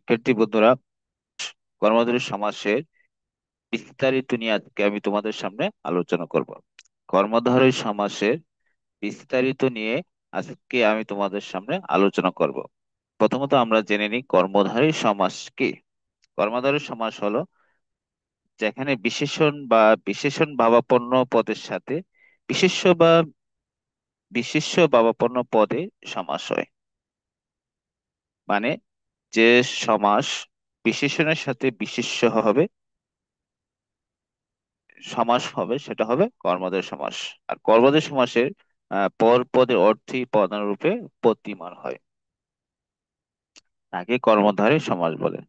শিক্ষার্থী বন্ধুরা, কর্মধারী সমাসের বিস্তারিত নিয়ে আজকে আমি তোমাদের সামনে আলোচনা করব। কর্মধারী সমাসের বিস্তারিত নিয়ে আজকে আমি তোমাদের সামনে আলোচনা করব। প্রথমত আমরা জেনে নিই কর্মধারী সমাস কি। কর্মধারী সমাস হলো যেখানে বিশেষণ বা বিশেষণ ভাবাপন্ন পদের সাথে বিশেষ্য বা বিশেষ্য ভাবাপন্ন পদে সমাস হয়। মানে যে সমাস বিশেষণের সাথে বিশেষ্য হবে, সমাস হবে, সেটা হবে কর্মধারয় সমাস। আর কর্মধারয় সমাসের পর পদের অর্থই প্রধান রূপে প্রতীয়মান হয়, তাকে কর্মধারয় সমাস বলে।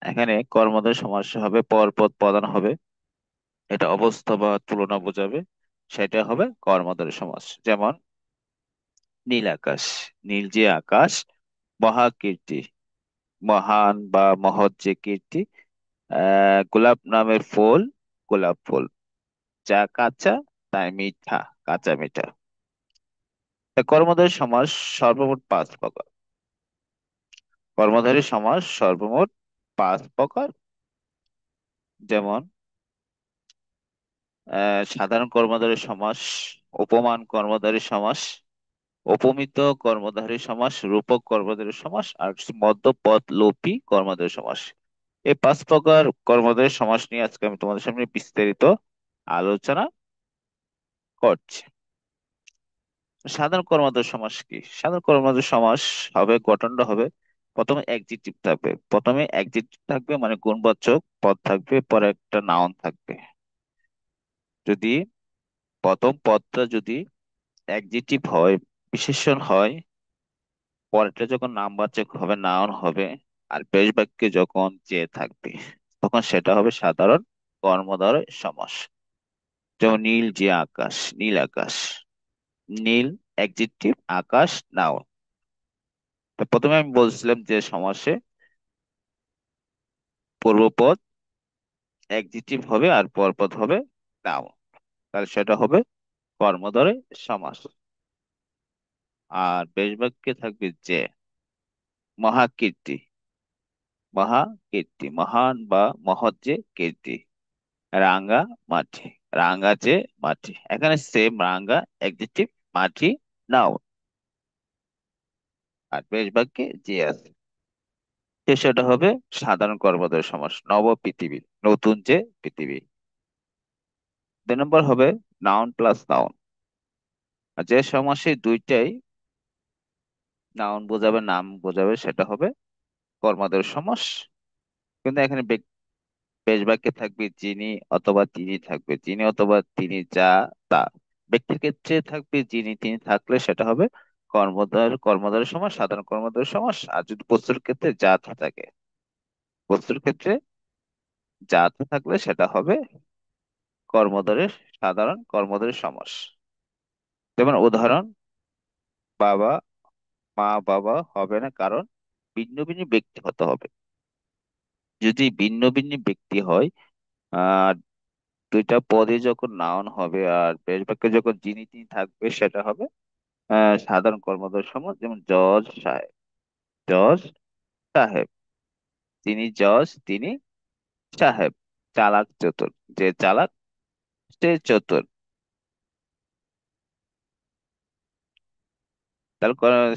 এখানে কর্মধারয় সমাস হবে পর পদ প্রধান হবে, এটা অবস্থা বা তুলনা বোঝাবে, সেটা হবে কর্মধারয় সমাস। যেমন নীল আকাশ, নীল যে আকাশ, মহাকীর্তি, মহান বা মহৎ যে কীর্তি, গোলাপ নামের ফুল, গোলাপ ফুল, যা কাঁচা তাই মিঠা, কাঁচা মিঠা। তা কর্মধারয় সমাস সর্বমোট 5 প্রকার। কর্মধারী সমাস সর্বমোট 5 প্রকার। যেমন সাধারণ কর্মধারী সমাস, উপমান কর্মধারী সমাস, উপমিত কর্মধারী সমাস, রূপক কর্মধারী সমাস, আর মধ্যপদ লোপী কর্মধারী সমাস। এই 5 প্রকার কর্মধারী সমাস নিয়ে আজকে আমি তোমাদের সামনে বিস্তারিত আলোচনা করছি। সাধারণ কর্মধারয় সমাস কি? সাধারণ কর্মধারয় সমাস হবে, গঠনটা হবে প্রথমে একজেক্টিভ থাকবে, প্রথমে একজেক্টিভ থাকবে মানে গুণবাচক পদ থাকবে, পরে একটা নাউন থাকবে। যদি প্রথম পদটা যদি একজেক্টিভ হয়, বিশেষণ হয়, পরেরটা যখন নামবাচক হবে, নাউন হবে, আর বেশ বাক্যে যখন যে থাকবে, তখন সেটা হবে সাধারণ কর্মধারয় সমাস। যেমন নীল যে আকাশ, নীল আকাশ, নীল একজেক্টিভ, আকাশ নাউন। তো প্রথমে আমি বলছিলাম যে সমাসে পূর্বপদ একজিটিভ হবে আর পরপদ হবে নাউন, তাহলে সেটা হবে কর্মধারয় সমাস। আর বেশ বাক্যে থাকবে যে মহাকীর্তি, মহাকীর্তি, মহান বা মহৎ যে কীর্তি, রাঙ্গা মাটি, রাঙ্গা যে মাটি, এখানে সেম রাঙ্গা একজিটিভ, মাটি নাউন, আর বেশ বাক্যে যে আছে, সেটা হবে সাধারণ কর্মধারয় সমাস। নব পৃথিবী, নতুন যে পৃথিবী। 2 নম্বর হবে নাউন প্লাস নাউন। আর যে সমাসে দুইটাই নাউন বোঝাবে, নাম বোঝাবে, সেটা হবে কর্মধারয় সমাস। কিন্তু এখানে বেশ বাক্যে থাকবে যিনি অথবা তিনি থাকবে, যিনি অথবা তিনি, যা তা। ব্যক্তির ক্ষেত্রে থাকবে যিনি তিনি থাকলে সেটা হবে কর্মধারয় সমাস, সাধারণ কর্মধারয় সমাস। আর যদি বস্তুর ক্ষেত্রে যা তা থাকে, বস্তুর ক্ষেত্রে যা তা থাকলে সেটা হবে কর্মধারয়, সাধারণ কর্মধারয় সমাস। যেমন উদাহরণ, বাবা, মা, বাবা হবে না, কারণ ভিন্ন ভিন্ন ব্যক্তি হতে হবে। যদি ভিন্ন ভিন্ন ব্যক্তি হয়, আর দুইটা পদে যখন নাউন হবে আর বেশ বাক্যে যখন যিনি তিনি থাকবে, সেটা হবে সাধারণ কর্মধারয় সমাস। যেমন জজ সাহেব, জজ সাহেব, তিনি জজ, তিনি সাহেব। চালাক চতুর, যে চালাক সে চতুর। তাহলে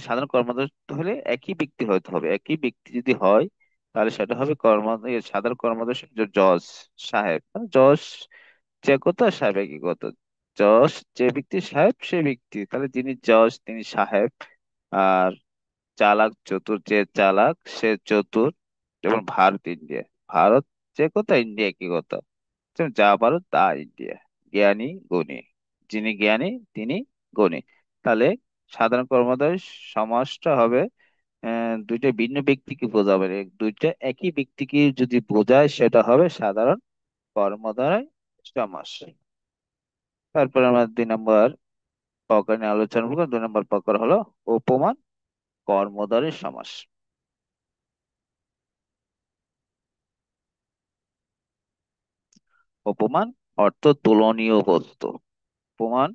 সাধারণ কর্মধারয় হলে একই ব্যক্তি হতে হবে, একই ব্যক্তি যদি হয় তাহলে সেটা হবে সাধারণ কর্মধারয় জজ সাহেব। জজ যে কত, সাহেব একই কত। জজ যে ব্যক্তি, সাহেব সে ব্যক্তি, তাহলে যিনি জজ তিনি সাহেব। আর চালাক চতুর, যে চালাক সে চতুর। যেমন ভারত ইন্ডিয়া, ভারত যে কথা, ইন্ডিয়া কি কথা। যেমন যা ভারত তা ইন্ডিয়া। জ্ঞানী গুণী, যিনি জ্ঞানী তিনি গুণী। তাহলে সাধারণ কর্মধারয় সমাসটা হবে দুইটা ভিন্ন ব্যক্তিকে বোঝাবে না, দুইটা একই ব্যক্তিকে যদি বোঝায় সেটা হবে সাধারণ কর্মধারয় সমাস। তারপর আমরা 2 নম্বর প্রকার নিয়ে আলোচনা করবো। 2 নম্বর প্রকার হলো উপমান কর্মধারয় সমাস। উপমান অর্থ তুলনীয় বস্তু। উপমান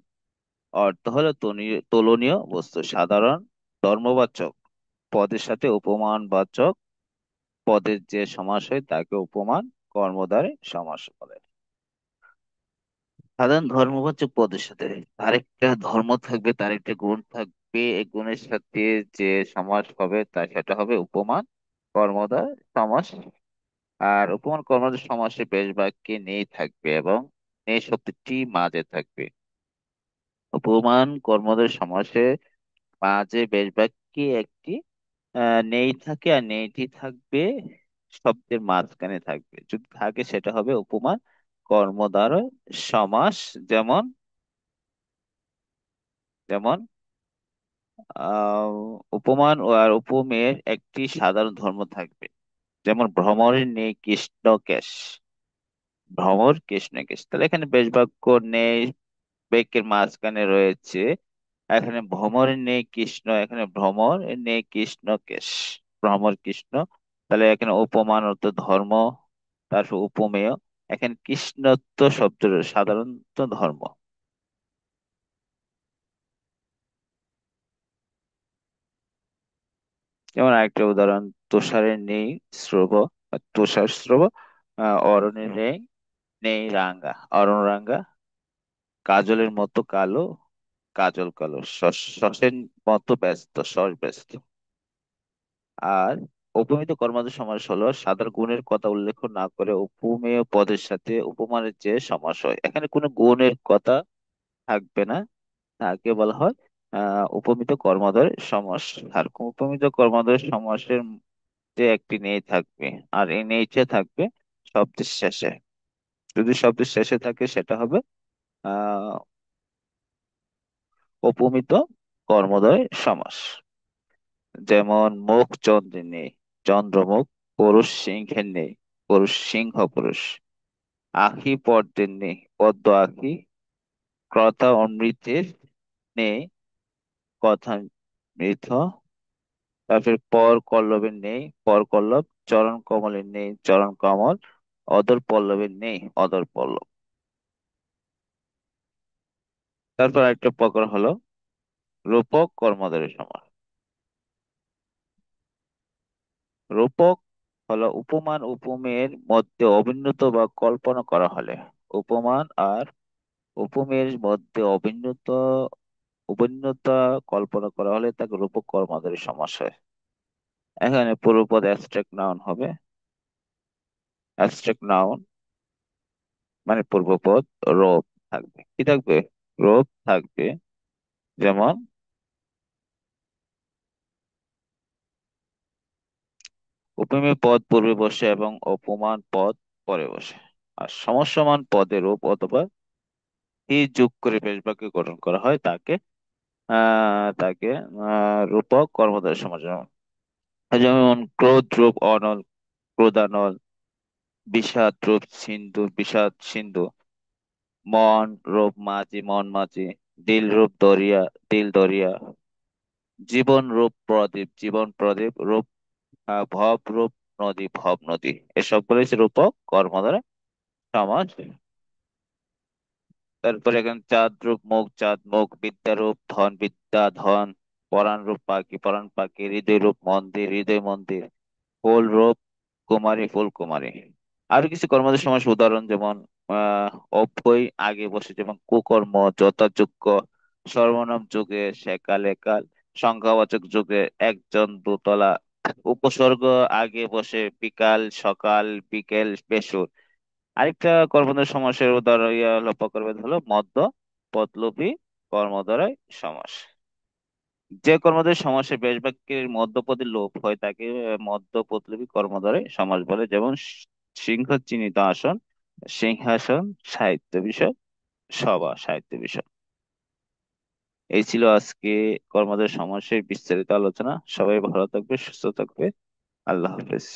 অর্থ হলো তুলনীয় বস্তু। সাধারণ ধর্মবাচক পদের সাথে উপমান বাচক পদের যে সমাস হয় তাকে উপমান কর্মদ্বারে সমাস বলে। সাধারণ ধর্মবাচক পদের সাথে তার একটা ধর্ম থাকবে, তার একটা গুণ থাকবে, এই গুণের সাথে যে সমাস হবে তা সেটা হবে উপমান কর্মদ্বার সমাস। আর উপমান কর্মদ্বার সমাসে বেশ বাক্যে নেই থাকবে এবং নেই শব্দটি মাঝে থাকবে। উপমান কর্মদ্বার সমাসে মাঝে বেশ বাক্যে একটি নেই থাকে, আর নেইটি থাকবে শব্দের মাঝখানে থাকবে। যদি থাকে সেটা হবে উপমান কর্মদ্বারয় সমাস। যেমন যেমন উপমান ও আর উপমেয়ের একটি সাধারণ ধর্ম থাকবে। যেমন ভ্রমরের নেই কৃষ্ণ কেশ, ভ্রমর কৃষ্ণ কেশ। তাহলে এখানে বেশ বাক্য নেই, বাক্যের মাঝখানে রয়েছে। এখানে ভ্রমরের নেই কৃষ্ণ, এখানে ভ্রমর নেই কৃষ্ণ কেশ, ভ্রমর কৃষ্ণ। তাহলে এখানে উপমান অর্থ ধর্ম, তারপর উপমেয়। এখানে কৃষ্ণত্ব শব্দের সাধারণত ধর্ম। যেমন আরেকটা উদাহরণ, তুষারের নেই স্রব, তুষার স্রব। অরণ্যের নেই নেই রাঙ্গা, অরণ্য রাঙ্গা। কাজলের মতো কালো, কাজল কালো। শসের মতো ব্যস্ত, শস ব্যস্ত। আর উপমিত কর্মজ সমাস হলো সাধারণ গুণের কথা উল্লেখ না করে উপমেয় পদের সাথে উপমানের যে সমাস হয়, এখানে কোনো গুণের কথা থাকবে না, তাকে বলা হয় উপমিত কর্মদ্বয় সমাস। আর উপমিত কর্মদ্বয় সমাসের যে একটি নেই থাকবে, আর এই নেইটা থাকবে শব্দের শেষে। যদি শব্দের শেষে থাকে সেটা হবে আহ উপমিত কর্মদ্বয় সমাস। যেমন মুখ চন্দ্রের নেই, চন্দ্রমুখ। পুরুষ সিংহের নেই, পুরুষ সিংহ পুরুষ। আখি পদ্মের নেই, পদ্ম আখি। ক্রতা অমৃতের নেই, কথা মৃত। তারপর পর কল্লবের নেই, পর কল্লব। চরণ কমলের নেই, চরণ কমল। অদর পল্লবের নেই, অদর পল্লব। তারপর একটা প্রকার হলো রূপক কর্মধারয় সমাস। রূপক হলো উপমান উপমেয়ের মধ্যে অভিন্নত বা কল্পনা করা হলে, উপমান আর উপমেয়ের মধ্যে অভিন্নতা কল্পনা করা হলে তাকে রূপক কর্মধারয় সমাস হয়। এখানে পূর্বপদ অ্যাবস্ট্রাক্ট নাউন হবে। অ্যাবস্ট্রাক্ট নাউন মানে পূর্বপদ রূপ থাকবে। কি থাকবে? রূপ থাকবে। যেমন উপমেয় পদ পূর্বে বসে এবং অপমান পদ পরে বসে। আর সমসমান পদে রূপ অথবা ই যোগ করে পেশ বাক্য গঠন করা হয়, তাকে রূপক কর্মধারয় সমাস। যেমন ক্রোধ রূপ অনল, ক্রোধানল। বিষাদ রূপ সিন্ধু, বিষাদ সিন্ধু। মন রূপ মাঝি, মন মাঝি। দিল রূপ দরিয়া, দিল দরিয়া। জীবন রূপ প্রদীপ, জীবন প্রদীপ। রূপ ভব রূপ নদী, ভব নদী। এসব হচ্ছে রূপক কর্মধারয় সমাস। তারপরে এখানে চাঁদ রূপ মুখ, চাঁদ মুখ। বিদ্যা রূপ ধন, বিদ্যা ধন। পরাণ রূপ পাখি, পরাণ পাখি। হৃদয় রূপ মন্দির, হৃদয় মন্দির। ফুল রূপ কুমারী, ফুল কুমারী। আরো কিছু কর্মদের সমাস উদাহরণ, যেমন আহ অব্যয় আগে বসে, যেমন কুকর্ম, যথাযোগ্য। সর্বনাম যুগে সেকাল একাল। সংখ্যাবাচক যুগে একজন দোতলা। উপসর্গ আগে বসে, বিকাল সকাল, বিকেল বেসুর। আরেকটা কর্মধারয় সমাসের উদাহরণ লক্ষ্য করবে হলো মধ্য পদলোপী কর্মধারয় সমাস। যে কর্মধারয় সমাসে বেশ বাক্যের মধ্যপদে লোপ হয় তাকে মধ্য পদলোপী কর্মধারয় সমাস বলে। যেমন সিংহ চিহ্নিত আসন, সিংহাসন। সাহিত্য বিষয়, সভা সাহিত্য বিষয়। এই ছিল আজকে কর্মধারয় সমাসের বিস্তারিত আলোচনা। সবাই ভালো থাকবে, সুস্থ থাকবে। আল্লাহ হাফেজ।